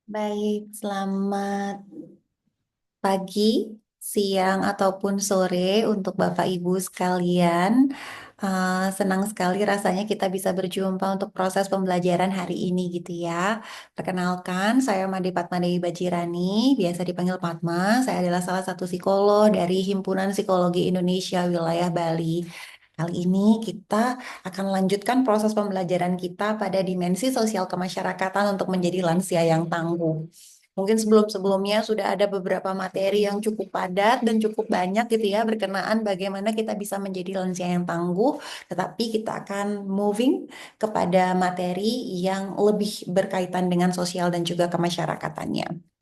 Baik, selamat pagi, siang, ataupun sore untuk Bapak Ibu sekalian. Senang sekali rasanya kita bisa berjumpa untuk proses pembelajaran hari ini gitu ya. Perkenalkan, saya Made Padmadewi Bajirani, biasa dipanggil Padma. Saya adalah salah satu psikolog dari Himpunan Psikologi Indonesia Wilayah Bali. Kali ini kita akan lanjutkan proses pembelajaran kita pada dimensi sosial kemasyarakatan untuk menjadi lansia yang tangguh. Mungkin sebelum-sebelumnya sudah ada beberapa materi yang cukup padat dan cukup banyak gitu ya berkenaan bagaimana kita bisa menjadi lansia yang tangguh, tetapi kita akan moving kepada materi yang lebih berkaitan dengan sosial dan juga kemasyarakatannya.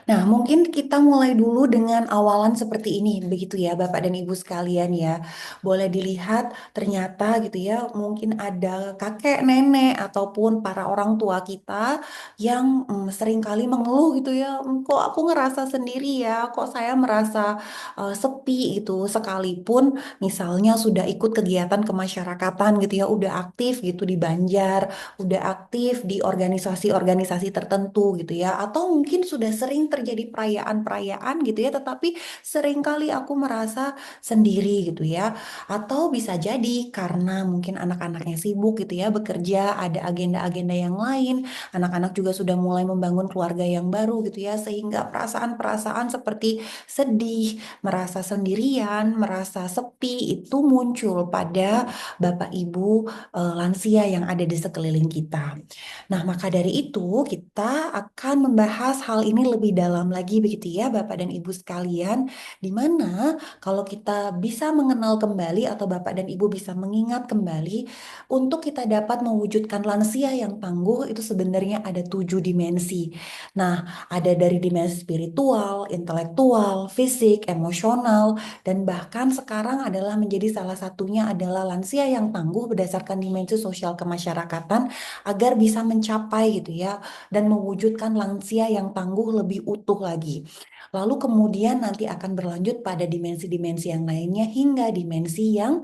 Nah, mungkin kita mulai dulu dengan awalan seperti ini, begitu ya, Bapak dan Ibu sekalian ya. Boleh dilihat ternyata gitu ya, mungkin ada kakek, nenek, ataupun para orang tua kita yang seringkali mengeluh gitu ya, kok aku ngerasa sendiri ya, kok saya merasa sepi gitu, sekalipun misalnya sudah ikut kegiatan kemasyarakatan gitu ya, udah aktif gitu di Banjar, udah aktif di organisasi-organisasi tertentu gitu ya, atau mungkin sudah sering terjadi perayaan-perayaan gitu ya, tetapi seringkali aku merasa sendiri gitu ya, atau bisa jadi karena mungkin anak-anaknya sibuk gitu ya, bekerja, ada agenda-agenda yang lain, anak-anak juga sudah mulai membangun keluarga yang baru gitu ya, sehingga perasaan-perasaan seperti sedih, merasa sendirian, merasa sepi itu muncul pada Bapak Ibu lansia yang ada di sekeliling kita. Nah, maka dari itu kita akan membahas hal ini lebih dalam lagi begitu ya Bapak dan Ibu sekalian, di mana kalau kita bisa mengenal kembali atau Bapak dan Ibu bisa mengingat kembali untuk kita dapat mewujudkan lansia yang tangguh itu sebenarnya ada 7 dimensi. Nah, ada dari dimensi spiritual, intelektual, fisik, emosional, dan bahkan sekarang adalah menjadi salah satunya adalah lansia yang tangguh berdasarkan dimensi sosial kemasyarakatan agar bisa mencapai gitu ya dan mewujudkan lansia yang tangguh lebih utuh lagi. Lalu kemudian nanti akan berlanjut pada dimensi-dimensi yang lainnya hingga dimensi yang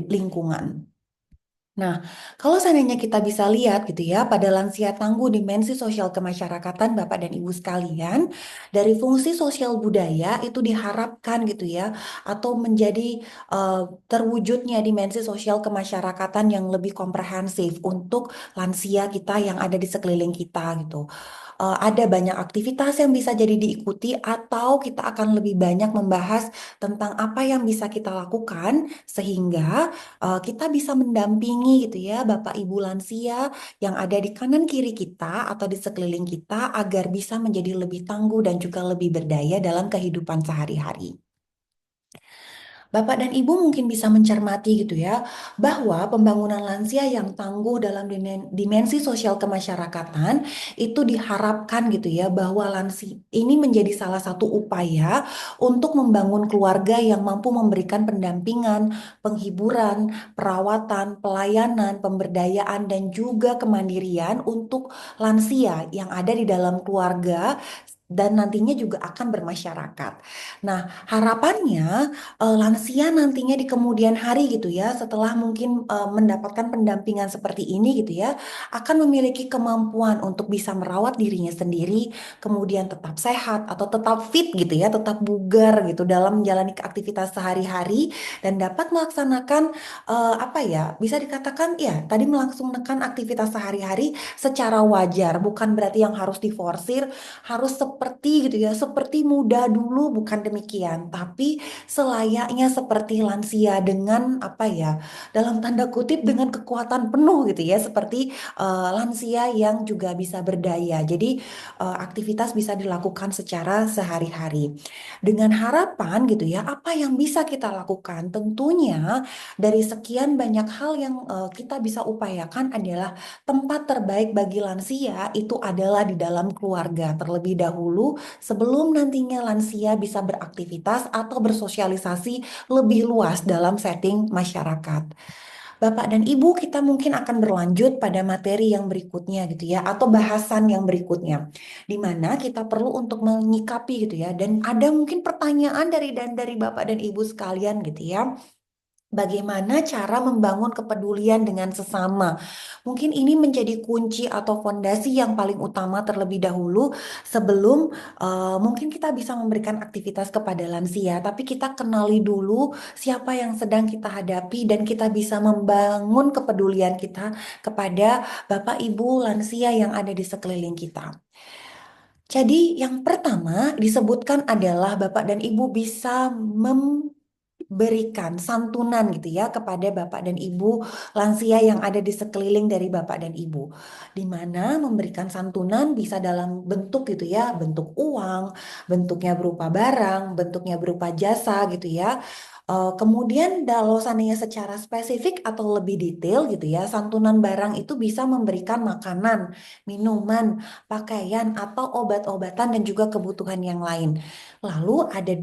lingkungan. Nah, kalau seandainya kita bisa lihat gitu ya, pada lansia tangguh dimensi sosial kemasyarakatan Bapak dan Ibu sekalian, dari fungsi sosial budaya itu diharapkan gitu ya, atau menjadi eh, terwujudnya dimensi sosial kemasyarakatan yang lebih komprehensif untuk lansia kita yang ada di sekeliling kita gitu. Ada banyak aktivitas yang bisa jadi diikuti atau kita akan lebih banyak membahas tentang apa yang bisa kita lakukan sehingga kita bisa mendampingi gitu ya Bapak Ibu lansia yang ada di kanan kiri kita atau di sekeliling kita agar bisa menjadi lebih tangguh dan juga lebih berdaya dalam kehidupan sehari-hari. Bapak dan Ibu mungkin bisa mencermati gitu ya, bahwa pembangunan lansia yang tangguh dalam dimensi sosial kemasyarakatan itu diharapkan gitu ya, bahwa lansia ini menjadi salah satu upaya untuk membangun keluarga yang mampu memberikan pendampingan, penghiburan, perawatan, pelayanan, pemberdayaan, dan juga kemandirian untuk lansia yang ada di dalam keluarga dan nantinya juga akan bermasyarakat. Nah, harapannya lansia nantinya di kemudian hari gitu ya, setelah mungkin mendapatkan pendampingan seperti ini gitu ya, akan memiliki kemampuan untuk bisa merawat dirinya sendiri, kemudian tetap sehat atau tetap fit gitu ya, tetap bugar gitu dalam menjalani aktivitas sehari-hari dan dapat melaksanakan apa ya, bisa dikatakan ya, tadi melangsungkan aktivitas sehari-hari secara wajar, bukan berarti yang harus diforsir, harus seperti gitu ya, seperti muda dulu, bukan demikian, tapi selayaknya seperti lansia dengan apa ya, dalam tanda kutip dengan kekuatan penuh gitu ya, seperti lansia yang juga bisa berdaya. Jadi aktivitas bisa dilakukan secara sehari-hari. Dengan harapan gitu ya, apa yang bisa kita lakukan? Tentunya dari sekian banyak hal yang kita bisa upayakan adalah tempat terbaik bagi lansia itu adalah di dalam keluarga terlebih dahulu sebelum nantinya lansia bisa beraktivitas atau bersosialisasi lebih luas dalam setting masyarakat. Bapak dan Ibu, kita mungkin akan berlanjut pada materi yang berikutnya gitu ya, atau bahasan yang berikutnya, di mana kita perlu untuk menyikapi gitu ya, dan ada mungkin pertanyaan dari Bapak dan Ibu sekalian gitu ya. Bagaimana cara membangun kepedulian dengan sesama? Mungkin ini menjadi kunci atau fondasi yang paling utama terlebih dahulu sebelum mungkin kita bisa memberikan aktivitas kepada lansia, tapi kita kenali dulu siapa yang sedang kita hadapi dan kita bisa membangun kepedulian kita kepada Bapak Ibu lansia yang ada di sekeliling kita. Jadi, yang pertama disebutkan adalah Bapak dan Ibu bisa memberikan santunan gitu ya kepada Bapak dan Ibu lansia yang ada di sekeliling dari Bapak dan Ibu. Di mana memberikan santunan bisa dalam bentuk gitu ya, bentuk uang, bentuknya berupa barang, bentuknya berupa jasa gitu ya. Kemudian kalau seandainya secara spesifik atau lebih detail gitu ya, santunan barang itu bisa memberikan makanan, minuman, pakaian, atau obat-obatan dan juga kebutuhan yang lain. Lalu ada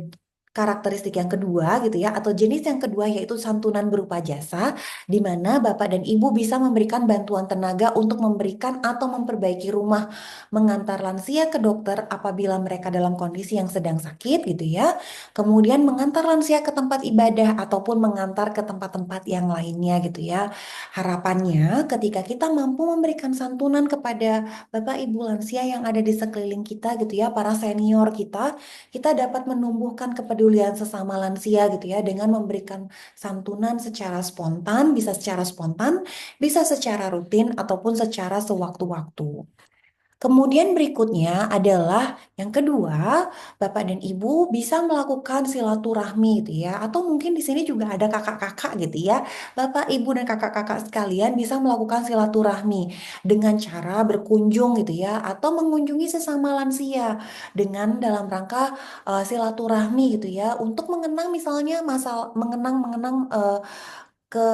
karakteristik yang kedua gitu ya, atau jenis yang kedua yaitu santunan berupa jasa, di mana Bapak dan Ibu bisa memberikan bantuan tenaga untuk memberikan atau memperbaiki rumah, mengantar lansia ke dokter apabila mereka dalam kondisi yang sedang sakit gitu ya, kemudian mengantar lansia ke tempat ibadah ataupun mengantar ke tempat-tempat yang lainnya gitu ya. Harapannya ketika kita mampu memberikan santunan kepada Bapak Ibu lansia yang ada di sekeliling kita gitu ya, para senior kita dapat menumbuhkan kepedulian sesama lansia gitu ya dengan memberikan santunan secara spontan, bisa secara rutin ataupun secara sewaktu-waktu. Kemudian berikutnya adalah yang kedua, Bapak dan Ibu bisa melakukan silaturahmi gitu ya, atau mungkin di sini juga ada kakak-kakak gitu ya. Bapak, Ibu dan kakak-kakak sekalian bisa melakukan silaturahmi dengan cara berkunjung gitu ya, atau mengunjungi sesama lansia dengan dalam rangka silaturahmi gitu ya, untuk mengenang misalnya masalah mengenang ke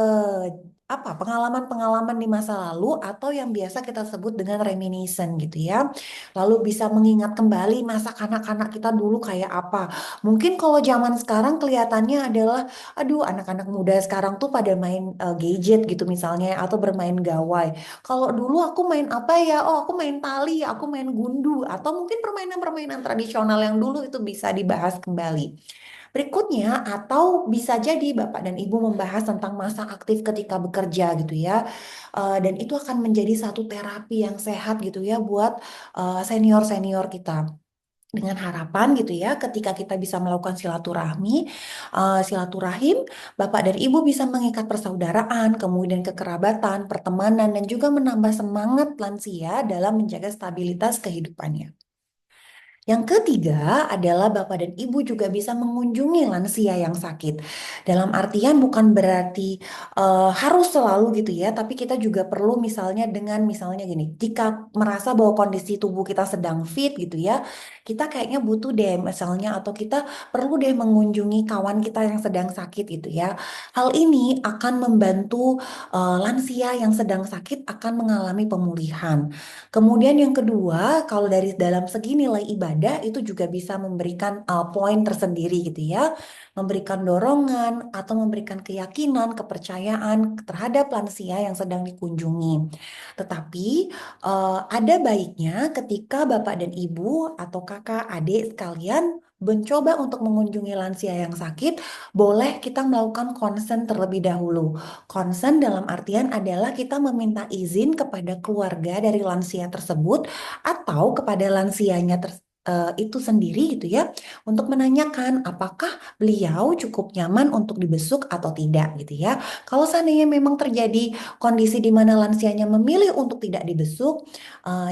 pengalaman-pengalaman di masa lalu atau yang biasa kita sebut dengan reminiscent gitu ya. Lalu bisa mengingat kembali masa kanak-kanak kita dulu kayak apa. Mungkin kalau zaman sekarang kelihatannya adalah aduh anak-anak muda sekarang tuh pada main gadget gitu misalnya atau bermain gawai. Kalau dulu aku main apa ya? Oh, aku main tali, aku main gundu atau mungkin permainan-permainan tradisional yang dulu itu bisa dibahas kembali. Berikutnya, atau bisa jadi Bapak dan Ibu membahas tentang masa aktif ketika bekerja gitu ya. Dan itu akan menjadi satu terapi yang sehat gitu ya buat senior-senior kita. Dengan harapan gitu ya, ketika kita bisa melakukan silaturahim, Bapak dan Ibu bisa mengikat persaudaraan, kemudian kekerabatan, pertemanan, dan juga menambah semangat lansia dalam menjaga stabilitas kehidupannya. Yang ketiga adalah Bapak dan Ibu juga bisa mengunjungi lansia yang sakit. Dalam artian bukan berarti harus selalu gitu ya, tapi kita juga perlu misalnya dengan misalnya gini, jika merasa bahwa kondisi tubuh kita sedang fit gitu ya, kita kayaknya butuh deh misalnya atau kita perlu deh mengunjungi kawan kita yang sedang sakit gitu ya. Hal ini akan membantu lansia yang sedang sakit akan mengalami pemulihan. Kemudian yang kedua, kalau dari dalam segi nilai ibadah itu juga bisa memberikan poin tersendiri gitu ya, memberikan dorongan atau memberikan keyakinan, kepercayaan terhadap lansia yang sedang dikunjungi. Tetapi ada baiknya ketika Bapak dan Ibu atau kakak, adik sekalian mencoba untuk mengunjungi lansia yang sakit, boleh kita melakukan konsen terlebih dahulu. Konsen dalam artian adalah kita meminta izin kepada keluarga dari lansia tersebut atau kepada itu sendiri gitu ya untuk menanyakan apakah beliau cukup nyaman untuk dibesuk atau tidak gitu ya. Kalau seandainya memang terjadi kondisi di mana lansianya memilih untuk tidak dibesuk,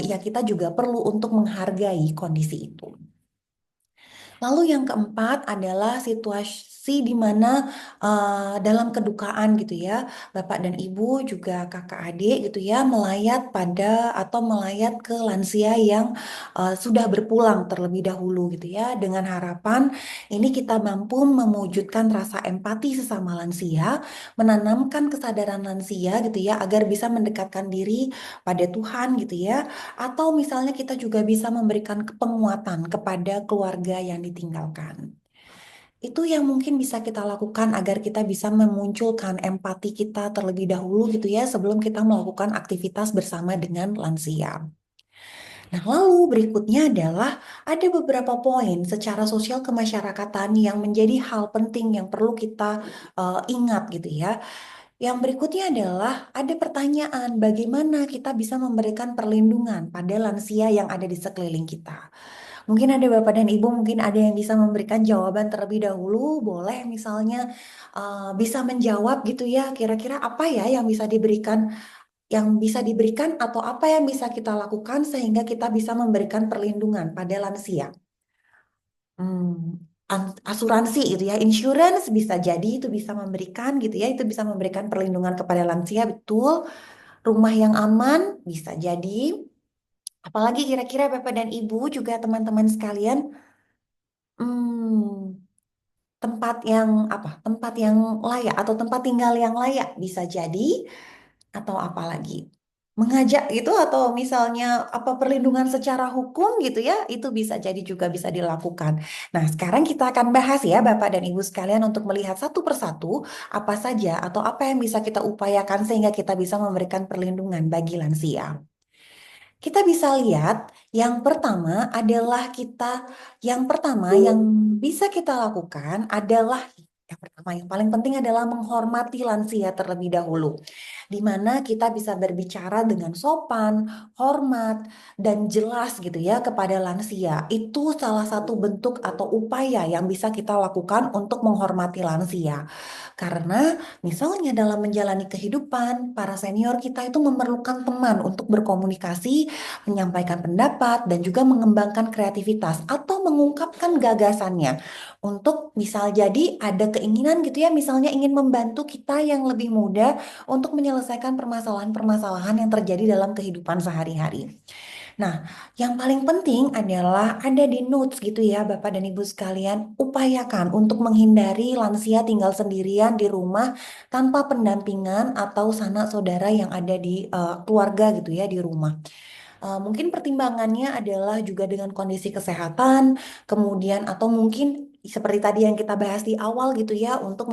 ya kita juga perlu untuk menghargai kondisi itu. Lalu yang keempat adalah situasi di mana dalam kedukaan gitu ya, Bapak dan Ibu juga kakak adik gitu ya melayat pada atau melayat ke lansia yang sudah berpulang terlebih dahulu gitu ya, dengan harapan ini kita mampu mewujudkan rasa empati sesama lansia, menanamkan kesadaran lansia gitu ya agar bisa mendekatkan diri pada Tuhan gitu ya, atau misalnya kita juga bisa memberikan penguatan kepada keluarga yang ditinggalkan. Itu yang mungkin bisa kita lakukan agar kita bisa memunculkan empati kita terlebih dahulu gitu ya sebelum kita melakukan aktivitas bersama dengan lansia. Nah, lalu berikutnya adalah ada beberapa poin secara sosial kemasyarakatan yang menjadi hal penting yang perlu kita ingat gitu ya. Yang berikutnya adalah ada pertanyaan bagaimana kita bisa memberikan perlindungan pada lansia yang ada di sekeliling kita. Mungkin ada Bapak dan Ibu, mungkin ada yang bisa memberikan jawaban terlebih dahulu. Boleh misalnya bisa menjawab gitu ya, kira-kira apa ya yang bisa diberikan atau apa yang bisa kita lakukan sehingga kita bisa memberikan perlindungan pada lansia. Asuransi itu ya, insurance bisa jadi itu bisa memberikan gitu ya, itu bisa memberikan perlindungan kepada lansia, betul. Rumah yang aman bisa jadi. Apalagi kira-kira Bapak dan Ibu juga teman-teman sekalian, hmm, tempat yang apa? Tempat yang layak atau tempat tinggal yang layak bisa jadi. Atau apa lagi? Mengajak itu atau misalnya apa perlindungan secara hukum gitu ya, itu bisa jadi juga bisa dilakukan. Nah, sekarang kita akan bahas ya Bapak dan Ibu sekalian untuk melihat satu persatu apa saja atau apa yang bisa kita upayakan sehingga kita bisa memberikan perlindungan bagi lansia. Kita bisa lihat yang pertama yang bisa kita lakukan adalah yang pertama yang paling penting adalah menghormati lansia terlebih dahulu, di mana kita bisa berbicara dengan sopan, hormat, dan jelas gitu ya kepada lansia. Itu salah satu bentuk atau upaya yang bisa kita lakukan untuk menghormati lansia. Karena misalnya dalam menjalani kehidupan, para senior kita itu memerlukan teman untuk berkomunikasi, menyampaikan pendapat, dan juga mengembangkan kreativitas atau mengungkapkan gagasannya. Untuk misal jadi ada keinginan gitu ya, misalnya ingin membantu kita yang lebih muda untuk menyelesaikan permasalahan-permasalahan yang terjadi dalam kehidupan sehari-hari. Nah, yang paling penting adalah ada di notes gitu ya, Bapak dan Ibu sekalian, upayakan untuk menghindari lansia tinggal sendirian di rumah tanpa pendampingan atau sanak saudara yang ada di keluarga gitu ya di rumah. Mungkin pertimbangannya adalah juga dengan kondisi kesehatan, kemudian atau mungkin seperti tadi yang kita bahas di awal gitu ya, untuk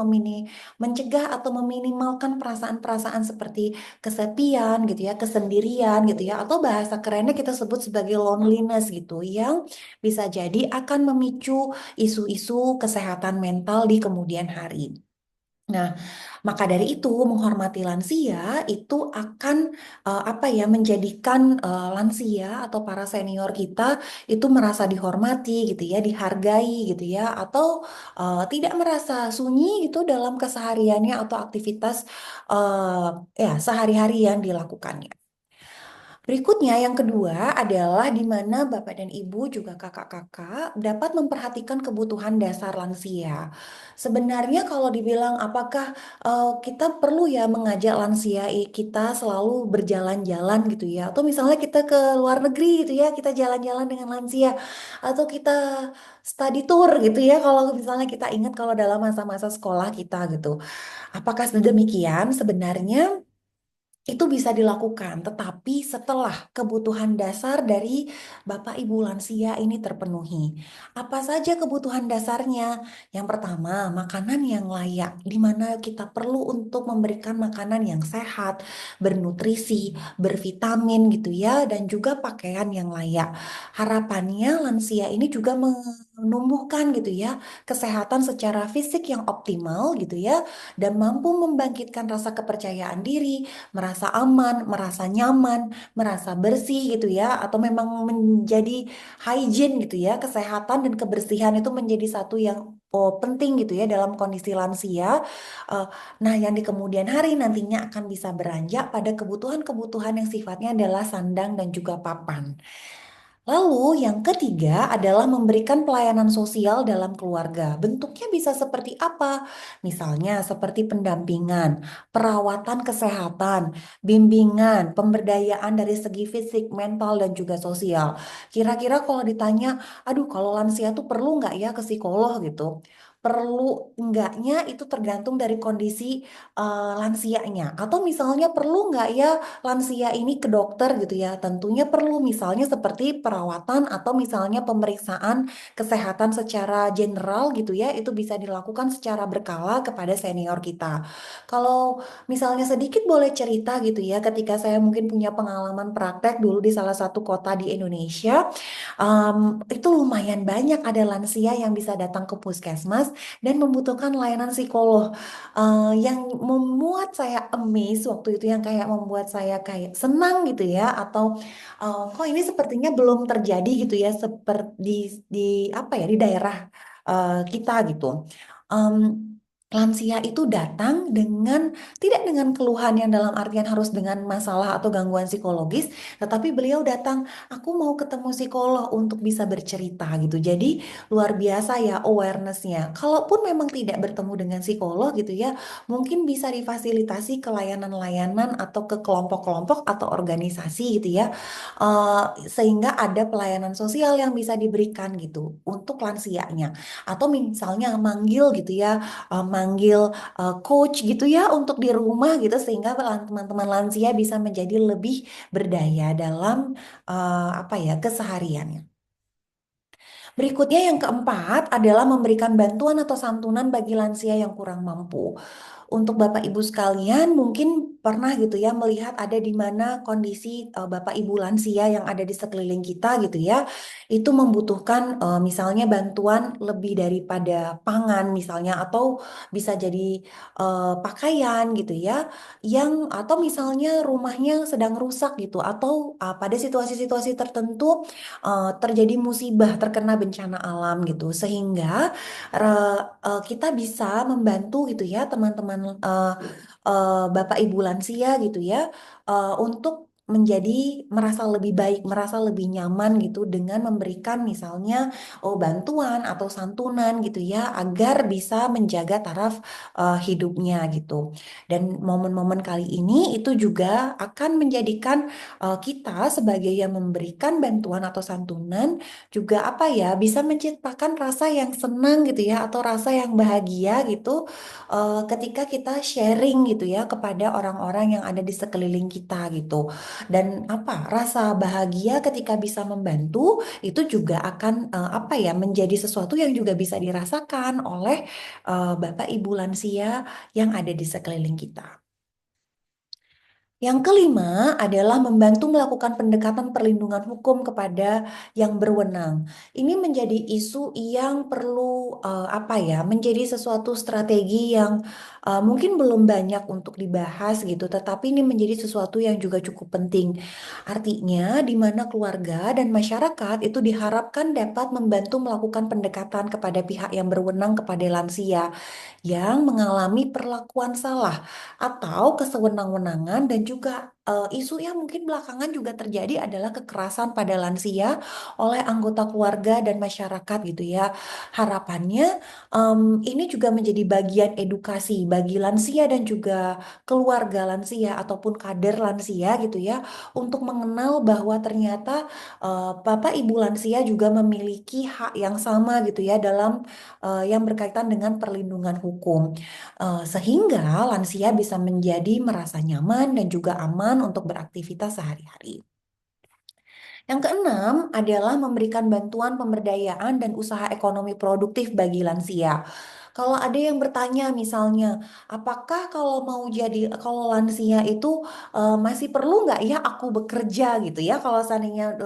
mencegah atau meminimalkan perasaan-perasaan seperti kesepian gitu ya, kesendirian gitu ya, atau bahasa kerennya kita sebut sebagai loneliness gitu, yang bisa jadi akan memicu isu-isu kesehatan mental di kemudian hari. Nah, maka dari itu menghormati lansia itu akan apa ya menjadikan lansia atau para senior kita itu merasa dihormati gitu ya, dihargai gitu ya, atau tidak merasa sunyi gitu dalam kesehariannya atau aktivitas ya sehari-hari yang dilakukannya. Berikutnya, yang kedua adalah di mana Bapak dan Ibu juga kakak-kakak dapat memperhatikan kebutuhan dasar lansia. Sebenarnya kalau dibilang apakah kita perlu ya mengajak lansia kita selalu berjalan-jalan gitu ya, atau misalnya kita ke luar negeri gitu ya, kita jalan-jalan dengan lansia, atau kita study tour gitu ya, kalau misalnya kita ingat kalau dalam masa-masa sekolah kita gitu. Apakah demikian? Sebenarnya itu bisa dilakukan, tetapi setelah kebutuhan dasar dari Bapak Ibu lansia ini terpenuhi. Apa saja kebutuhan dasarnya? Yang pertama, makanan yang layak, di mana kita perlu untuk memberikan makanan yang sehat, bernutrisi, bervitamin gitu ya, dan juga pakaian yang layak. Harapannya lansia ini juga menumbuhkan gitu ya, kesehatan secara fisik yang optimal gitu ya, dan mampu membangkitkan rasa kepercayaan diri, merasa aman, merasa nyaman, merasa bersih gitu ya, atau memang menjadi hygiene gitu ya, kesehatan dan kebersihan itu menjadi satu yang penting gitu ya dalam kondisi lansia. Eh, nah, yang di kemudian hari nantinya akan bisa beranjak pada kebutuhan-kebutuhan yang sifatnya adalah sandang dan juga papan. Lalu yang ketiga adalah memberikan pelayanan sosial dalam keluarga. Bentuknya bisa seperti apa? Misalnya seperti pendampingan, perawatan kesehatan, bimbingan, pemberdayaan dari segi fisik, mental, dan juga sosial. Kira-kira kalau ditanya, aduh kalau lansia tuh perlu nggak ya ke psikolog gitu? perlu enggaknya itu tergantung dari kondisi lansianya. Atau misalnya perlu nggak ya lansia ini ke dokter gitu ya? Tentunya perlu, misalnya seperti perawatan atau misalnya pemeriksaan kesehatan secara general gitu ya, itu bisa dilakukan secara berkala kepada senior kita. Kalau misalnya sedikit boleh cerita gitu ya, ketika saya mungkin punya pengalaman praktek dulu di salah satu kota di Indonesia, itu lumayan banyak ada lansia yang bisa datang ke puskesmas dan membutuhkan layanan psikolog. Yang membuat saya amazed waktu itu, yang kayak membuat saya kayak senang gitu ya, atau kok ini sepertinya belum terjadi gitu ya, seperti di apa ya, di daerah kita gitu. Em, Lansia itu datang dengan tidak dengan keluhan yang dalam artian harus dengan masalah atau gangguan psikologis, tetapi beliau datang, aku mau ketemu psikolog untuk bisa bercerita gitu. Jadi luar biasa ya awarenessnya. Kalaupun memang tidak bertemu dengan psikolog gitu ya, mungkin bisa difasilitasi ke layanan-layanan atau ke kelompok-kelompok atau organisasi gitu ya. Eh, Sehingga ada pelayanan sosial yang bisa diberikan gitu untuk lansianya. Atau misalnya manggil gitu ya, manggil coach gitu ya untuk di rumah gitu, sehingga teman-teman lansia bisa menjadi lebih berdaya dalam apa ya, kesehariannya. Berikutnya yang keempat adalah memberikan bantuan atau santunan bagi lansia yang kurang mampu. Untuk Bapak Ibu sekalian, mungkin pernah gitu ya melihat ada di mana kondisi Bapak Ibu lansia yang ada di sekeliling kita gitu ya, itu membutuhkan misalnya bantuan lebih daripada pangan misalnya, atau bisa jadi pakaian gitu ya, yang atau misalnya rumahnya sedang rusak gitu, atau pada situasi-situasi tertentu terjadi musibah, terkena bencana alam gitu, sehingga kita bisa membantu gitu ya teman-teman, Bapak Ibu lansia gitu ya, untuk menjadi merasa lebih baik, merasa lebih nyaman gitu dengan memberikan misalnya bantuan atau santunan gitu ya, agar bisa menjaga taraf hidupnya gitu. Dan momen-momen kali ini itu juga akan menjadikan kita sebagai yang memberikan bantuan atau santunan juga apa ya, bisa menciptakan rasa yang senang gitu ya, atau rasa yang bahagia gitu ketika kita sharing gitu ya kepada orang-orang yang ada di sekeliling kita gitu. Dan apa, rasa bahagia ketika bisa membantu itu juga akan apa ya, menjadi sesuatu yang juga bisa dirasakan oleh Bapak Ibu lansia yang ada di sekeliling kita. Yang kelima adalah membantu melakukan pendekatan perlindungan hukum kepada yang berwenang. Ini menjadi isu yang perlu apa ya, menjadi sesuatu strategi yang mungkin belum banyak untuk dibahas gitu, tetapi ini menjadi sesuatu yang juga cukup penting. Artinya, di mana keluarga dan masyarakat itu diharapkan dapat membantu melakukan pendekatan kepada pihak yang berwenang kepada lansia yang mengalami perlakuan salah atau kesewenang-wenangan, dan juga isu yang mungkin belakangan juga terjadi adalah kekerasan pada lansia oleh anggota keluarga dan masyarakat gitu ya. Harapannya ini juga menjadi bagian edukasi bagi lansia dan juga keluarga lansia ataupun kader lansia gitu ya, untuk mengenal bahwa ternyata Bapak Ibu lansia juga memiliki hak yang sama gitu ya dalam yang berkaitan dengan perlindungan hukum. Sehingga lansia bisa menjadi merasa nyaman dan juga aman untuk beraktivitas sehari-hari. Yang keenam adalah memberikan bantuan pemberdayaan dan usaha ekonomi produktif bagi lansia. Kalau ada yang bertanya misalnya, apakah kalau lansia itu masih perlu nggak ya aku bekerja gitu ya? Kalau seandainya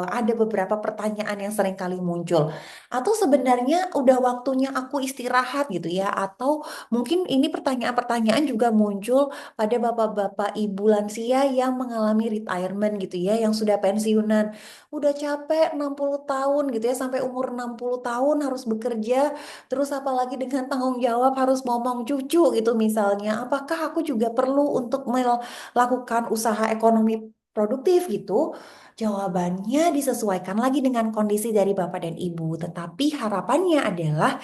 ada beberapa pertanyaan yang sering kali muncul. Atau sebenarnya udah waktunya aku istirahat gitu ya? Atau mungkin ini pertanyaan-pertanyaan juga muncul pada bapak-bapak ibu lansia yang mengalami retirement gitu ya, yang sudah pensiunan. Udah capek 60 tahun gitu ya, sampai umur 60 tahun harus bekerja, terus apalagi dengan tanggung jawab harus momong cucu gitu misalnya. Apakah aku juga perlu untuk melakukan usaha ekonomi produktif gitu? Jawabannya disesuaikan lagi dengan kondisi dari Bapak dan Ibu, tetapi harapannya adalah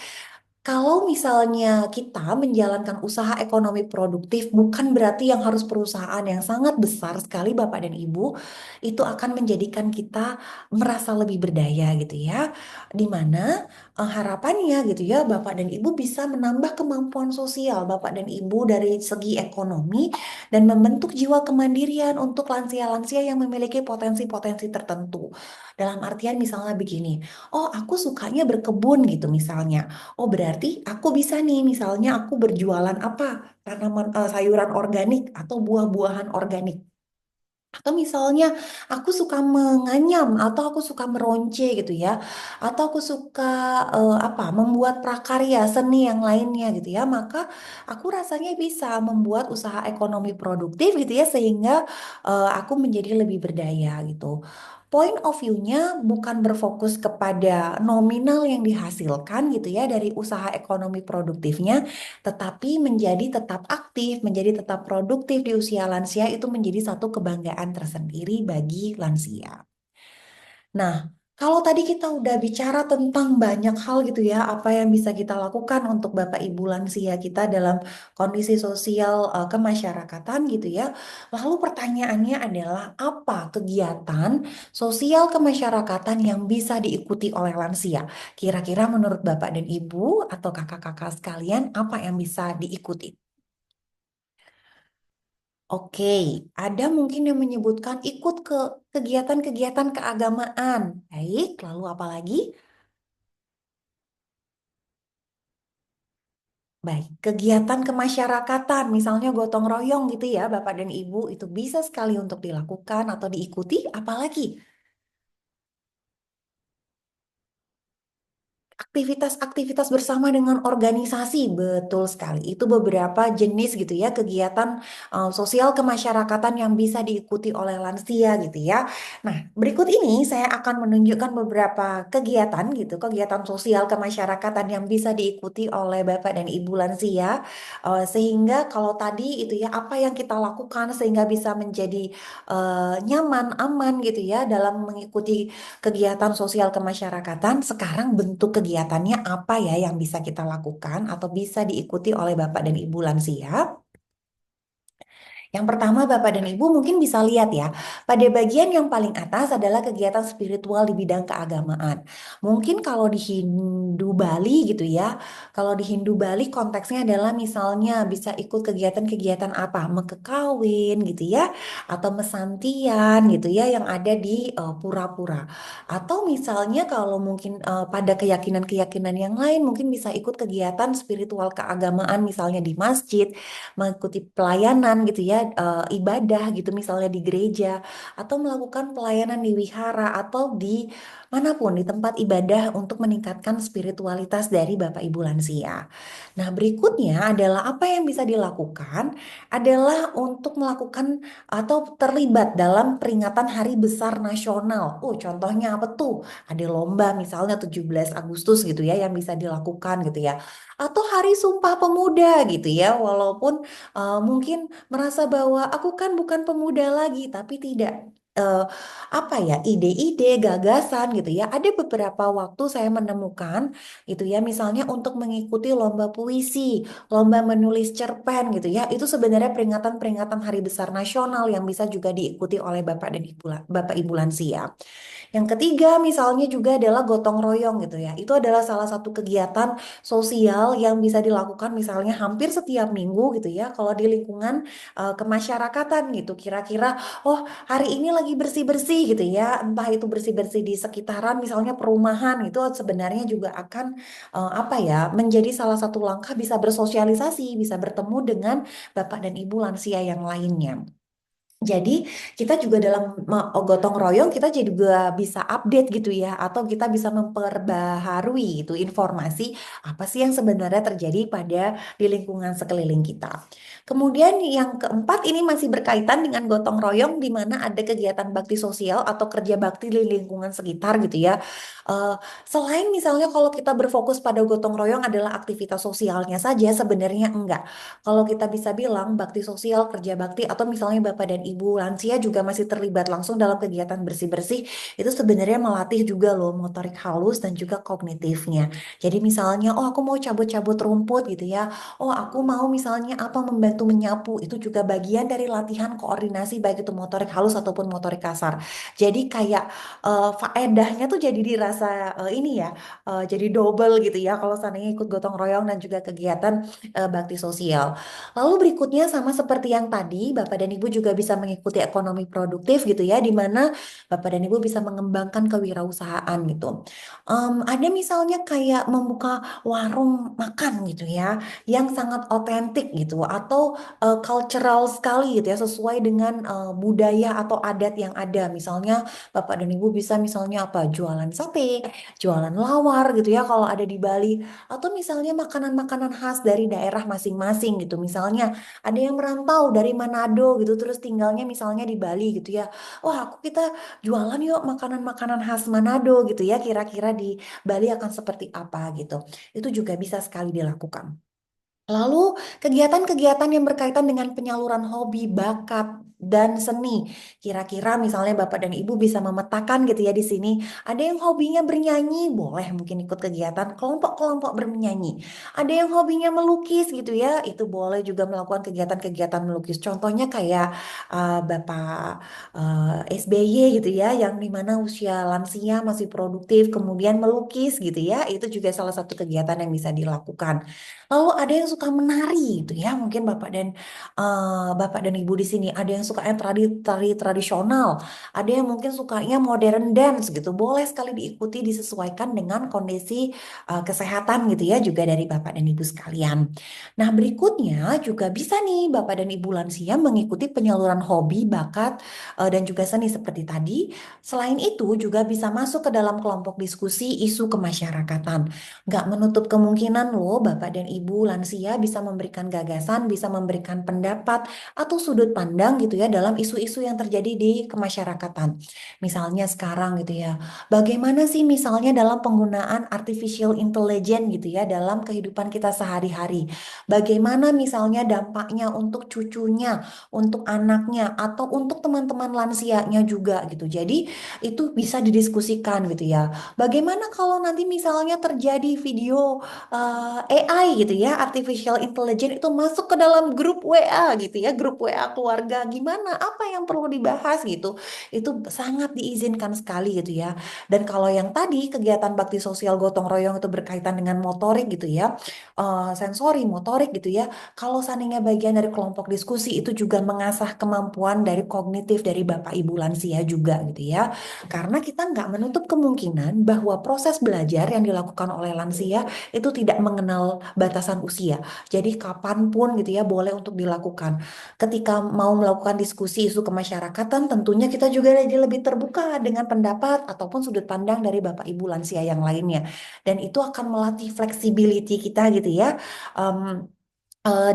Kalau misalnya kita menjalankan usaha ekonomi produktif, bukan berarti yang harus perusahaan yang sangat besar sekali, Bapak dan Ibu, itu akan menjadikan kita merasa lebih berdaya gitu ya. Dimana harapannya gitu ya, Bapak dan Ibu bisa menambah kemampuan sosial Bapak dan Ibu dari segi ekonomi dan membentuk jiwa kemandirian untuk lansia-lansia yang memiliki potensi-potensi tertentu. Dalam artian misalnya begini, oh aku sukanya berkebun gitu misalnya. Oh, berarti aku bisa nih, misalnya aku berjualan apa? Tanaman sayuran organik atau buah-buahan organik. Atau misalnya aku suka menganyam atau aku suka meronce gitu ya. Atau aku suka apa? Membuat prakarya seni yang lainnya gitu ya. Maka aku rasanya bisa membuat usaha ekonomi produktif gitu ya sehingga aku menjadi lebih berdaya gitu. Point of view-nya bukan berfokus kepada nominal yang dihasilkan gitu ya dari usaha ekonomi produktifnya, tetapi menjadi tetap aktif, menjadi tetap produktif di usia lansia itu menjadi satu kebanggaan tersendiri bagi lansia. Nah, kalau tadi kita udah bicara tentang banyak hal gitu ya, apa yang bisa kita lakukan untuk Bapak Ibu lansia kita dalam kondisi sosial kemasyarakatan gitu ya. Lalu pertanyaannya adalah apa kegiatan sosial kemasyarakatan yang bisa diikuti oleh lansia? Kira-kira menurut Bapak dan Ibu atau kakak-kakak sekalian, apa yang bisa diikuti? Oke, ada mungkin yang menyebutkan ikut ke kegiatan-kegiatan keagamaan. Baik, lalu apa lagi? Baik, kegiatan kemasyarakatan, misalnya gotong royong gitu ya, Bapak dan Ibu, itu bisa sekali untuk dilakukan atau diikuti, apalagi aktivitas-aktivitas bersama dengan organisasi, betul sekali. Itu beberapa jenis gitu ya kegiatan sosial kemasyarakatan yang bisa diikuti oleh lansia gitu ya. Nah, berikut ini saya akan menunjukkan beberapa kegiatan gitu, kegiatan sosial kemasyarakatan yang bisa diikuti oleh Bapak dan Ibu lansia. Sehingga kalau tadi itu ya apa yang kita lakukan sehingga bisa menjadi nyaman, aman gitu ya dalam mengikuti kegiatan sosial kemasyarakatan, sekarang bentuk kegiatannya apa ya yang bisa kita lakukan atau bisa diikuti oleh Bapak dan Ibu lansia? Yang pertama, Bapak dan Ibu mungkin bisa lihat ya, pada bagian yang paling atas adalah kegiatan spiritual di bidang keagamaan. Mungkin kalau di Hindu Bali gitu ya, kalau di Hindu Bali konteksnya adalah misalnya bisa ikut kegiatan-kegiatan apa, mekekawin gitu ya, atau mesantian gitu ya yang ada di pura-pura. Atau misalnya kalau mungkin pada keyakinan-keyakinan yang lain mungkin bisa ikut kegiatan spiritual keagamaan misalnya di masjid mengikuti pelayanan gitu ya, ibadah gitu misalnya di gereja atau melakukan pelayanan di wihara atau di manapun di tempat ibadah untuk meningkatkan spiritualitas dari Bapak Ibu lansia. Nah, berikutnya adalah apa yang bisa dilakukan adalah untuk melakukan atau terlibat dalam peringatan Hari Besar Nasional. Oh, contohnya apa tuh? Ada lomba misalnya 17 Agustus gitu ya yang bisa dilakukan gitu ya. Atau Hari Sumpah Pemuda gitu ya. Walaupun mungkin merasa bahwa aku kan bukan pemuda lagi, tapi tidak eh, apa ya ide-ide, gagasan gitu ya. Ada beberapa waktu saya menemukan gitu ya, misalnya untuk mengikuti lomba puisi, lomba menulis cerpen gitu ya. Itu sebenarnya peringatan-peringatan Hari Besar Nasional yang bisa juga diikuti oleh Bapak dan Ibu, Bapak Ibu lansia. Yang ketiga misalnya juga adalah gotong royong gitu ya. Itu adalah salah satu kegiatan sosial yang bisa dilakukan misalnya hampir setiap minggu gitu ya. Kalau di lingkungan kemasyarakatan gitu. Kira-kira oh hari ini lagi bersih-bersih gitu ya. Entah itu bersih-bersih di sekitaran misalnya perumahan itu sebenarnya juga akan apa ya menjadi salah satu langkah bisa bersosialisasi, bisa bertemu dengan Bapak dan Ibu lansia yang lainnya. Jadi kita juga dalam gotong royong kita juga bisa update gitu ya atau kita bisa memperbaharui itu informasi apa sih yang sebenarnya terjadi pada di lingkungan sekeliling kita. Kemudian yang keempat ini masih berkaitan dengan gotong royong di mana ada kegiatan bakti sosial atau kerja bakti di lingkungan sekitar gitu ya. Eh, Selain misalnya kalau kita berfokus pada gotong royong adalah aktivitas sosialnya saja sebenarnya enggak. Kalau kita bisa bilang bakti sosial, kerja bakti, atau misalnya Bapak dan ibu lansia juga masih terlibat langsung dalam kegiatan bersih-bersih, itu sebenarnya melatih juga loh motorik halus dan juga kognitifnya. Jadi misalnya, oh aku mau cabut-cabut rumput gitu ya, oh aku mau misalnya apa membantu menyapu, itu juga bagian dari latihan koordinasi baik itu motorik halus ataupun motorik kasar. Jadi kayak faedahnya tuh jadi dirasa ini ya, jadi double gitu ya kalau seandainya ikut gotong royong dan juga kegiatan bakti sosial. Lalu berikutnya sama seperti yang tadi, Bapak dan Ibu juga bisa mengikuti ekonomi produktif gitu ya, di mana Bapak dan Ibu bisa mengembangkan kewirausahaan gitu. Ada misalnya kayak membuka warung makan gitu ya, yang sangat otentik gitu, atau cultural sekali gitu ya, sesuai dengan budaya atau adat yang ada. Misalnya Bapak dan Ibu bisa misalnya apa, jualan sate, jualan lawar gitu ya kalau ada di Bali, atau misalnya makanan-makanan khas dari daerah masing-masing gitu. Misalnya ada yang merantau dari Manado gitu terus tinggalnya misalnya di Bali gitu ya. Wah, kita jualan yuk makanan-makanan khas Manado gitu ya. Kira-kira di Bali akan seperti apa gitu. Itu juga bisa sekali dilakukan. Lalu kegiatan-kegiatan yang berkaitan dengan penyaluran hobi, bakat, dan seni. Kira-kira misalnya Bapak dan Ibu bisa memetakan gitu ya di sini. Ada yang hobinya bernyanyi, boleh mungkin ikut kegiatan kelompok-kelompok bernyanyi. Ada yang hobinya melukis gitu ya, itu boleh juga melakukan kegiatan-kegiatan melukis. Contohnya kayak Bapak SBY gitu ya, yang dimana usia lansia masih produktif, kemudian melukis gitu ya. Itu juga salah satu kegiatan yang bisa dilakukan. Lalu ada yang suka menari gitu ya, mungkin Bapak dan Ibu di sini ada yang sukanya tari tradisional, ada yang mungkin sukanya modern dance gitu. Boleh sekali diikuti disesuaikan dengan kondisi kesehatan gitu ya juga dari Bapak dan Ibu sekalian. Nah, berikutnya juga bisa nih Bapak dan Ibu lansia mengikuti penyaluran hobi, bakat dan juga seni seperti tadi. Selain itu juga bisa masuk ke dalam kelompok diskusi isu kemasyarakatan. Nggak menutup kemungkinan loh Bapak dan Ibu lansia bisa memberikan gagasan, bisa memberikan pendapat atau sudut pandang gitu ya dalam isu-isu yang terjadi di kemasyarakatan. Misalnya sekarang gitu ya, bagaimana sih misalnya dalam penggunaan artificial intelligence gitu ya dalam kehidupan kita sehari-hari. Bagaimana misalnya dampaknya untuk cucunya, untuk anaknya, atau untuk teman-teman lansianya juga gitu. Jadi itu bisa didiskusikan gitu ya. Bagaimana kalau nanti misalnya terjadi video AI gitu ya, artificial intelligence itu masuk ke dalam grup WA gitu ya, grup WA keluarga, gimana? Apa yang perlu dibahas gitu? Itu sangat diizinkan sekali gitu ya. Dan kalau yang tadi kegiatan bakti sosial gotong royong itu berkaitan dengan motorik gitu ya, sensori motorik gitu ya. Kalau seandainya bagian dari kelompok diskusi itu juga mengasah kemampuan dari kognitif dari Bapak Ibu lansia juga gitu ya. Karena kita nggak menutup kemungkinan bahwa proses belajar yang dilakukan oleh lansia itu tidak mengenal batasan usia. Jadi kapanpun gitu ya boleh untuk dilakukan. Ketika mau melakukan diskusi isu kemasyarakatan, tentunya kita juga jadi lebih terbuka dengan pendapat ataupun sudut pandang dari Bapak Ibu lansia yang lainnya. Dan itu akan melatih flexibility kita gitu ya. Em,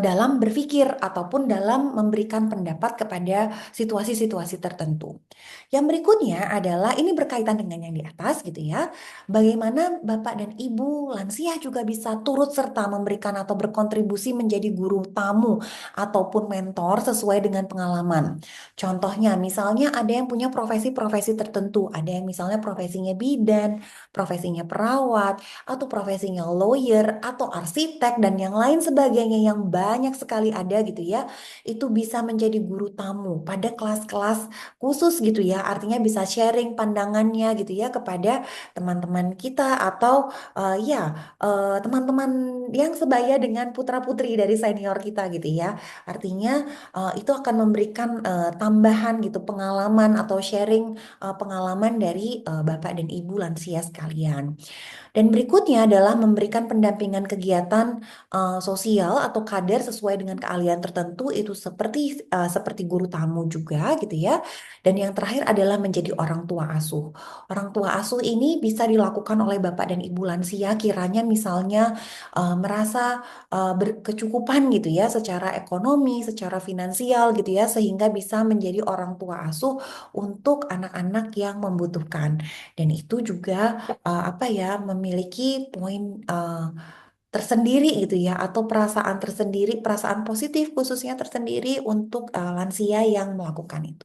dalam berpikir ataupun dalam memberikan pendapat kepada situasi-situasi tertentu. Yang berikutnya adalah ini berkaitan dengan yang di atas gitu ya. Bagaimana Bapak dan Ibu lansia juga bisa turut serta memberikan atau berkontribusi menjadi guru tamu ataupun mentor sesuai dengan pengalaman. Contohnya misalnya ada yang punya profesi-profesi tertentu, ada yang misalnya profesinya bidan, profesinya perawat, atau profesinya lawyer atau arsitek dan yang lain sebagainya yang banyak sekali ada gitu ya. Itu bisa menjadi guru tamu pada kelas-kelas khusus gitu ya. Artinya bisa sharing pandangannya gitu ya kepada teman-teman kita atau teman-teman yang sebaya dengan putra-putri dari senior kita gitu ya. Artinya itu akan memberikan tambahan gitu pengalaman atau sharing pengalaman dari Bapak dan Ibu lansia sekalian. Dan berikutnya adalah memberikan pendampingan kegiatan sosial atau kader sesuai dengan keahlian tertentu itu seperti guru tamu juga gitu ya. Dan yang terakhir adalah menjadi orang tua asuh. Orang tua asuh ini bisa dilakukan oleh Bapak dan Ibu lansia kiranya misalnya merasa berkecukupan gitu ya secara ekonomi, secara finansial gitu ya sehingga bisa menjadi orang tua asuh untuk anak-anak yang membutuhkan. Dan itu juga apa ya memiliki poin tersendiri gitu ya, atau perasaan tersendiri, perasaan positif khususnya tersendiri untuk lansia yang melakukan itu.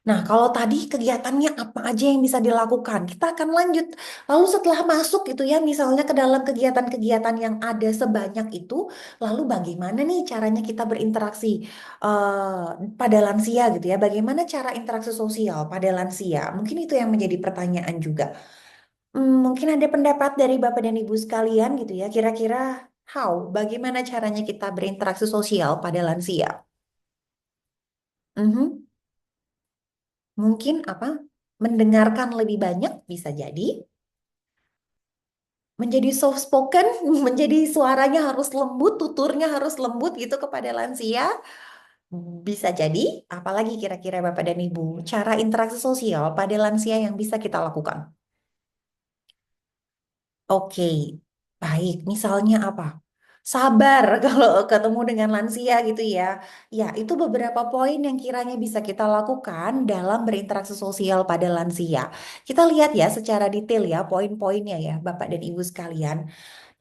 Nah, kalau tadi kegiatannya apa aja yang bisa dilakukan, kita akan lanjut. Lalu setelah masuk gitu ya, misalnya ke dalam kegiatan-kegiatan yang ada sebanyak itu, lalu bagaimana nih caranya kita berinteraksi pada lansia gitu ya? Bagaimana cara interaksi sosial pada lansia? Mungkin itu yang menjadi pertanyaan juga. Mungkin ada pendapat dari Bapak dan Ibu sekalian gitu ya, kira-kira bagaimana caranya kita berinteraksi sosial pada lansia? Mhm. Mungkin apa? Mendengarkan lebih banyak bisa jadi, menjadi soft spoken, menjadi suaranya harus lembut, tuturnya harus lembut gitu kepada lansia. Bisa jadi, apalagi kira-kira Bapak dan Ibu, cara interaksi sosial pada lansia yang bisa kita lakukan. Oke, baik. Misalnya apa? Sabar kalau ketemu dengan lansia gitu ya. Ya, itu beberapa poin yang kiranya bisa kita lakukan dalam berinteraksi sosial pada lansia. Kita lihat ya secara detail ya poin-poinnya ya, Bapak dan Ibu sekalian.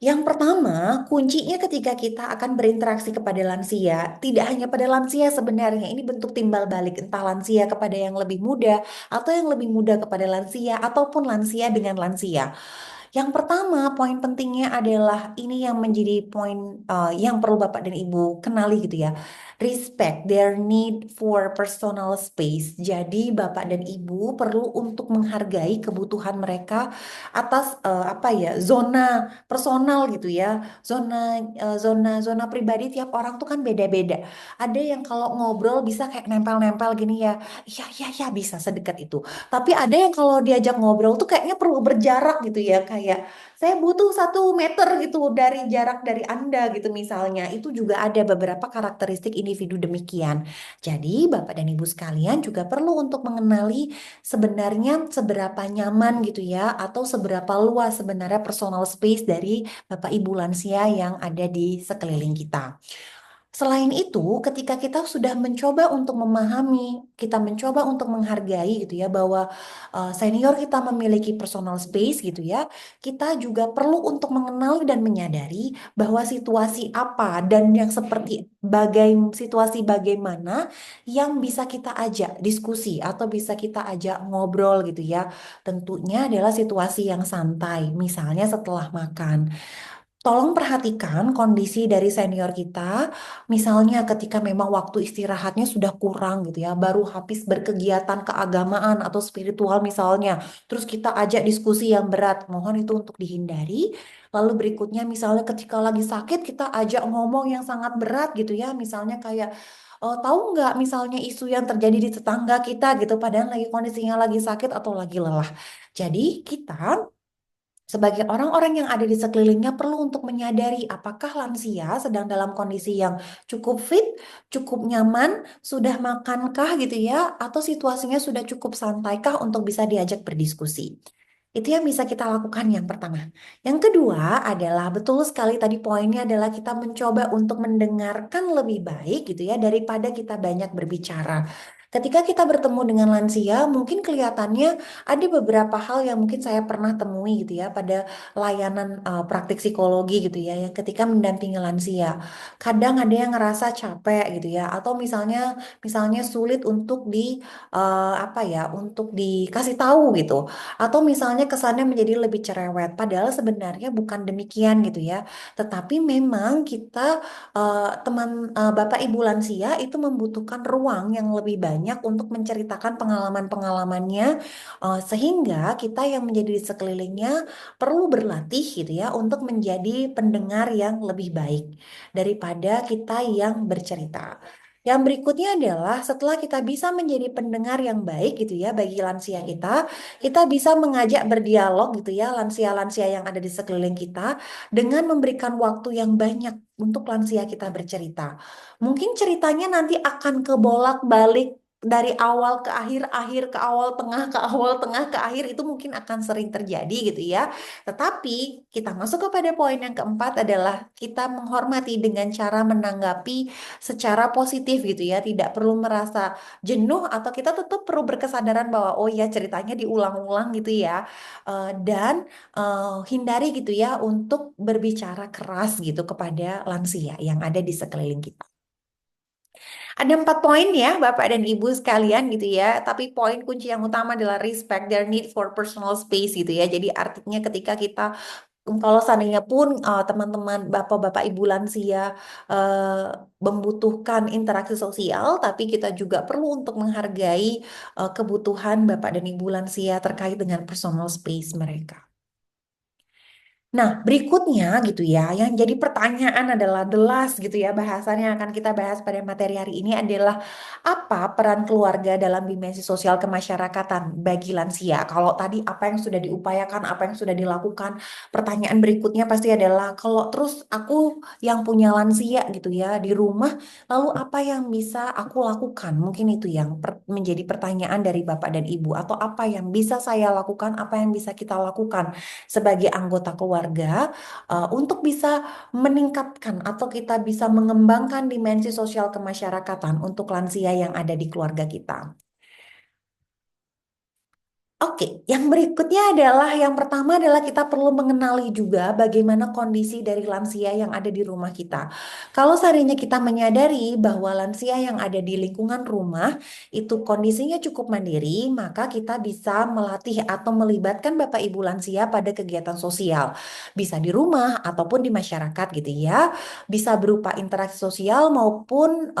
Yang pertama, kuncinya ketika kita akan berinteraksi kepada lansia, tidak hanya pada lansia sebenarnya, ini bentuk timbal balik entah lansia kepada yang lebih muda atau yang lebih muda kepada lansia ataupun lansia dengan lansia. Yang pertama, poin pentingnya adalah ini yang menjadi poin yang perlu Bapak dan Ibu kenali gitu ya. Respect their need for personal space. Jadi Bapak dan Ibu perlu untuk menghargai kebutuhan mereka atas apa ya, zona personal gitu ya. Zona pribadi tiap orang tuh kan beda-beda. Ada yang kalau ngobrol bisa kayak nempel-nempel gini ya. Iya, iya, iya bisa sedekat itu. Tapi ada yang kalau diajak ngobrol tuh kayaknya perlu berjarak gitu ya, kayak saya butuh 1 meter gitu dari jarak dari Anda gitu misalnya. Itu juga ada beberapa karakteristik individu demikian. Jadi Bapak dan Ibu sekalian juga perlu untuk mengenali sebenarnya seberapa nyaman gitu ya, atau seberapa luas sebenarnya personal space dari Bapak Ibu lansia yang ada di sekeliling kita. Selain itu, ketika kita sudah mencoba untuk memahami, kita mencoba untuk menghargai gitu ya bahwa senior kita memiliki personal space gitu ya, kita juga perlu untuk mengenali dan menyadari bahwa situasi apa dan yang seperti situasi bagaimana yang bisa kita ajak diskusi atau bisa kita ajak ngobrol gitu ya. Tentunya adalah situasi yang santai, misalnya setelah makan. Tolong perhatikan kondisi dari senior kita, misalnya ketika memang waktu istirahatnya sudah kurang gitu ya, baru habis berkegiatan keagamaan atau spiritual misalnya, terus kita ajak diskusi yang berat, mohon itu untuk dihindari. Lalu berikutnya misalnya ketika lagi sakit kita ajak ngomong yang sangat berat gitu ya, misalnya kayak tahu nggak misalnya isu yang terjadi di tetangga kita gitu, padahal lagi kondisinya lagi sakit atau lagi lelah. Jadi kita sebagai orang-orang yang ada di sekelilingnya perlu untuk menyadari apakah lansia sedang dalam kondisi yang cukup fit, cukup nyaman, sudah makankah gitu ya, atau situasinya sudah cukup santaikah untuk bisa diajak berdiskusi. Itu yang bisa kita lakukan yang pertama. Yang kedua adalah betul sekali tadi poinnya adalah kita mencoba untuk mendengarkan lebih baik gitu ya daripada kita banyak berbicara. Ketika kita bertemu dengan lansia, mungkin kelihatannya ada beberapa hal yang mungkin saya pernah temui gitu ya pada layanan praktik psikologi gitu ya, yang ketika mendampingi lansia. Kadang ada yang ngerasa capek gitu ya, atau misalnya sulit untuk apa ya, untuk dikasih tahu gitu. Atau misalnya kesannya menjadi lebih cerewet, padahal sebenarnya bukan demikian gitu ya. Tetapi memang kita Bapak Ibu lansia itu membutuhkan ruang yang lebih banyak untuk menceritakan pengalaman-pengalamannya, sehingga kita yang menjadi di sekelilingnya perlu berlatih gitu ya untuk menjadi pendengar yang lebih baik daripada kita yang bercerita. Yang berikutnya adalah setelah kita bisa menjadi pendengar yang baik gitu ya bagi lansia kita bisa mengajak berdialog gitu ya lansia-lansia yang ada di sekeliling kita dengan memberikan waktu yang banyak untuk lansia kita bercerita. Mungkin ceritanya nanti akan kebolak-balik dari awal ke akhir, akhir ke awal, tengah ke awal, tengah ke akhir itu mungkin akan sering terjadi gitu ya. Tetapi kita masuk kepada poin yang keempat adalah kita menghormati dengan cara menanggapi secara positif gitu ya. Tidak perlu merasa jenuh atau kita tetap perlu berkesadaran bahwa oh ya ceritanya diulang-ulang gitu ya. Dan hindari gitu ya untuk berbicara keras gitu kepada lansia yang ada di sekeliling kita. Ada 4 poin ya, Bapak dan Ibu sekalian gitu ya. Tapi poin kunci yang utama adalah respect their need for personal space gitu ya. Jadi artinya ketika kita kalau seandainya pun teman-teman Bapak-bapak Ibu lansia membutuhkan interaksi sosial, tapi kita juga perlu untuk menghargai kebutuhan Bapak dan Ibu lansia terkait dengan personal space mereka. Nah, berikutnya gitu ya, yang jadi pertanyaan adalah the last gitu ya, bahasan yang akan kita bahas pada materi hari ini adalah apa peran keluarga dalam dimensi sosial kemasyarakatan bagi lansia. Kalau tadi apa yang sudah diupayakan, apa yang sudah dilakukan, pertanyaan berikutnya pasti adalah kalau terus aku yang punya lansia gitu ya di rumah, lalu apa yang bisa aku lakukan? Mungkin itu yang menjadi pertanyaan dari Bapak dan Ibu, atau apa yang bisa saya lakukan, apa yang bisa kita lakukan sebagai anggota keluarga untuk bisa meningkatkan atau kita bisa mengembangkan dimensi sosial kemasyarakatan untuk lansia yang ada di keluarga kita. Oke, yang berikutnya adalah yang pertama adalah kita perlu mengenali juga bagaimana kondisi dari lansia yang ada di rumah kita. Kalau seandainya kita menyadari bahwa lansia yang ada di lingkungan rumah itu kondisinya cukup mandiri, maka kita bisa melatih atau melibatkan Bapak Ibu lansia pada kegiatan sosial. Bisa di rumah ataupun di masyarakat gitu ya. Bisa berupa interaksi sosial maupun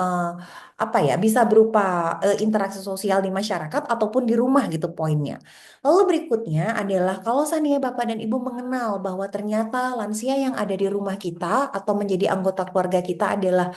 apa ya, bisa berupa interaksi sosial di masyarakat ataupun di rumah gitu poinnya. Lalu berikutnya adalah kalau seandainya Bapak dan Ibu mengenal bahwa ternyata lansia yang ada di rumah kita atau menjadi anggota keluarga kita adalah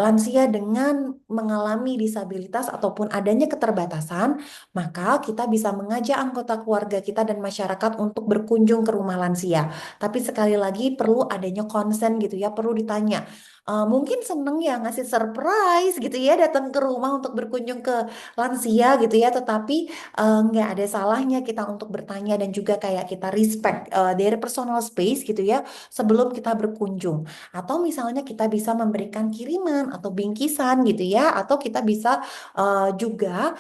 lansia dengan mengalami disabilitas ataupun adanya keterbatasan, maka kita bisa mengajak anggota keluarga kita dan masyarakat untuk berkunjung ke rumah lansia. Tapi sekali lagi perlu adanya konsen gitu ya, perlu ditanya. Mungkin seneng ya ngasih surprise gitu ya datang ke rumah untuk berkunjung ke lansia gitu ya, tetapi nggak ada salahnya kita untuk bertanya dan juga kayak kita respect their personal space gitu ya sebelum kita berkunjung. Atau misalnya kita bisa memberikan kiriman atau bingkisan gitu ya, atau kita bisa juga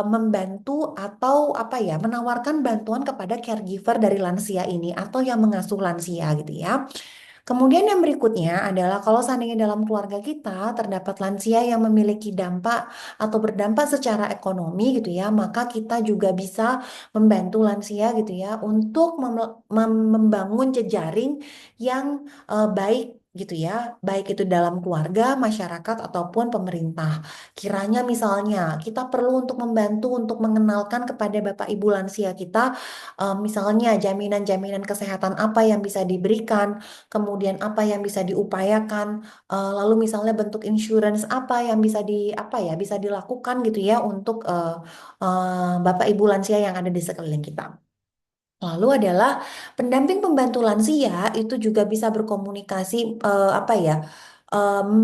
membantu atau apa ya menawarkan bantuan kepada caregiver dari lansia ini atau yang mengasuh lansia gitu ya. Kemudian yang berikutnya adalah kalau seandainya dalam keluarga kita terdapat lansia yang memiliki dampak atau berdampak secara ekonomi gitu ya, maka kita juga bisa membantu lansia gitu ya untuk membangun jejaring yang baik gitu ya, baik itu dalam keluarga, masyarakat ataupun pemerintah. Kiranya misalnya kita perlu untuk membantu untuk mengenalkan kepada Bapak Ibu lansia kita misalnya jaminan-jaminan kesehatan apa yang bisa diberikan, kemudian apa yang bisa diupayakan, lalu misalnya bentuk insurance apa yang bisa apa ya bisa dilakukan gitu ya untuk Bapak Ibu lansia yang ada di sekeliling kita. Lalu adalah pendamping pembantu lansia itu juga bisa berkomunikasi apa ya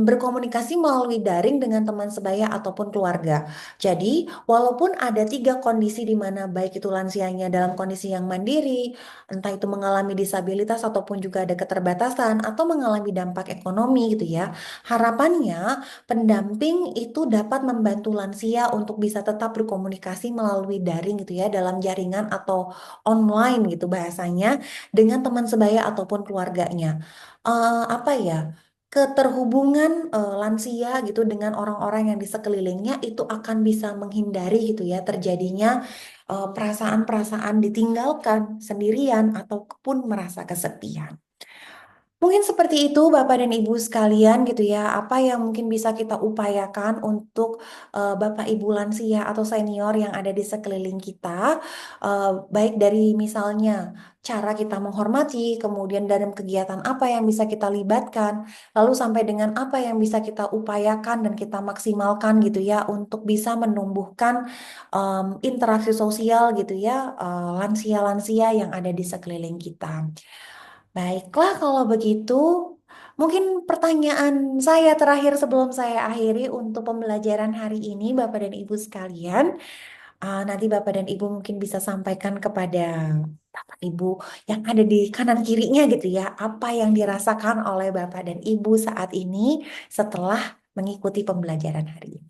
berkomunikasi melalui daring dengan teman sebaya ataupun keluarga. Jadi walaupun ada 3 kondisi di mana baik itu lansianya dalam kondisi yang mandiri, entah itu mengalami disabilitas ataupun juga ada keterbatasan atau mengalami dampak ekonomi gitu ya. Harapannya pendamping itu dapat membantu lansia untuk bisa tetap berkomunikasi melalui daring gitu ya dalam jaringan atau online gitu bahasanya dengan teman sebaya ataupun keluarganya. Apa ya? Keterhubungan lansia gitu dengan orang-orang yang di sekelilingnya itu akan bisa menghindari gitu ya terjadinya perasaan-perasaan ditinggalkan sendirian ataupun merasa kesepian. Mungkin seperti itu Bapak dan Ibu sekalian gitu ya, apa yang mungkin bisa kita upayakan untuk Bapak Ibu lansia atau senior yang ada di sekeliling kita, baik dari misalnya cara kita menghormati, kemudian dalam kegiatan apa yang bisa kita libatkan, lalu sampai dengan apa yang bisa kita upayakan dan kita maksimalkan gitu ya untuk bisa menumbuhkan interaksi sosial gitu ya, lansia-lansia yang ada di sekeliling kita. Baiklah kalau begitu, Mungkin pertanyaan saya terakhir sebelum saya akhiri untuk pembelajaran hari ini, Bapak dan Ibu sekalian. Nanti Bapak dan Ibu mungkin bisa sampaikan kepada Bapak Ibu yang ada di kanan kirinya gitu ya, apa yang dirasakan oleh Bapak dan Ibu saat ini setelah mengikuti pembelajaran hari ini.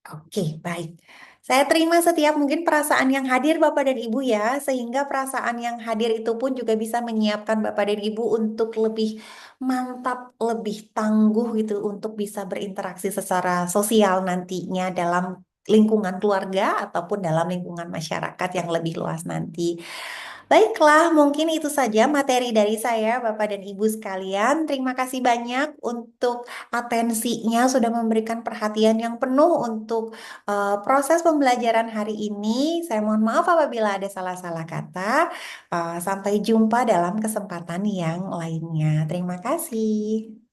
Oke, baik. Saya terima setiap mungkin perasaan yang hadir Bapak dan Ibu ya, sehingga perasaan yang hadir itu pun juga bisa menyiapkan Bapak dan Ibu untuk lebih mantap, lebih tangguh gitu untuk bisa berinteraksi secara sosial nantinya dalam lingkungan keluarga ataupun dalam lingkungan masyarakat yang lebih luas nanti. Baiklah, mungkin itu saja materi dari saya, Bapak dan Ibu sekalian. Terima kasih banyak untuk atensinya, sudah memberikan perhatian yang penuh untuk proses pembelajaran hari ini. Saya mohon maaf apabila ada salah-salah kata. Sampai jumpa dalam kesempatan yang lainnya. Terima kasih.